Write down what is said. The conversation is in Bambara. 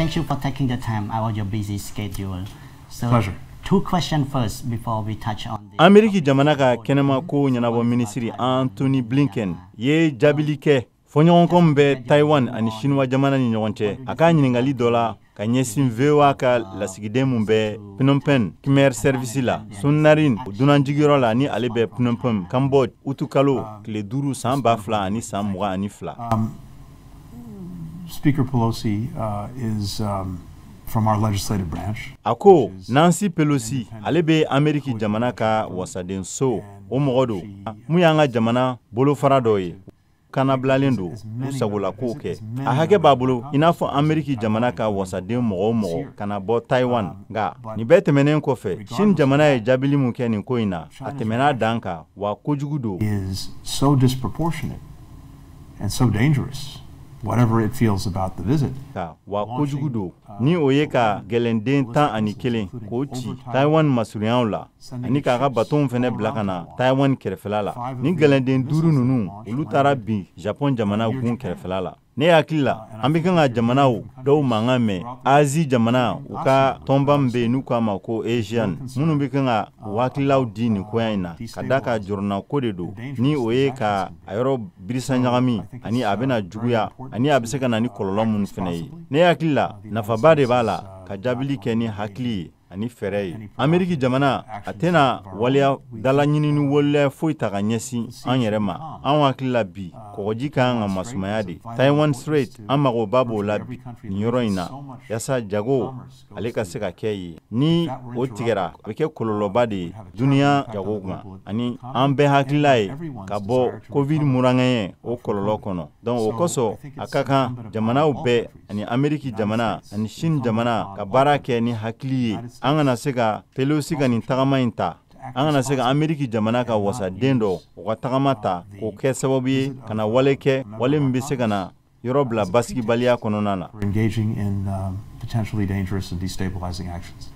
thank you for taking the time out of your busy schedule. So, Pleasure. Two questions first before we touch on the... Ameriki Jamana ka kenema ko nyanabo ministry Antony Blinken ye jabilike fonyon be Taiwan ani Chine jamana ni nyonche aka nyiningali dola ka nyesin VOA ka lasigide mumbe Phnom Penh Khmer service la Sun Narin dunanjigiro la ni alebe Phnom Penh Cambodge utukalo kle duru samba fla ani samwa ani fla. Speaker Pelosi is from our legislative branch. Ako Nancy Pelosi alebe Ameriki Jamana ka wasaden so o mogodo muyanga jamana bolo faradoye kana blalendo usagula koke a hake babulu inafo Ameriki Jamana ka wasaden mogo kana bo Taiwan ga ni betemenen ko fe Chin jamana e jabili mu kenin ko ina atemena danka wa kojugudo is so disproportionate and so dangerous. Whatever it feels about the visit. Wa kojugudo ni oyeka gelenden tan ani kelen ko ci Taiwan masuriyanla ani ka baton fene blakana Taiwan kerfelala ni gelenden duru nunu ulu tarabi Japon jamana gun kerfelala ne akilla ambikanga jamana do mangame Azi jamana uka tombambe nuka mako Asian munu bikanga wakilaw dini koyina kadaka jorna kodedo ni oyeka ayoro birisanyagami ani abena juguya ani abiseka nani kololomun fene ne akilla nafabade bala kajabili keni hakli ani ferey Ameriki Jamana atena waleyaw dala nyinini wolle foi taga nyesi anyerema an wakila bi kogoji kan masumaya de Taiwan Strait amago babo labi ni yoroina yasa jago aleka seka kei ni otigera beke kololoba de dunia jagogma ani ambe hakilai kabo covid murangaye o kololo kono donc okoso akaka jamana ube ani Ameriki Jamana ani Chine jamana ka barake ni hakliye angana sega Pelosi ni tagama inta angana sega Ameriki Jamana ka wasa dendo o tagamata ko ke sababu kana waleke wale mbisega na yorobla baski balia kononana engaging in potentially dangerous and destabilizing actions.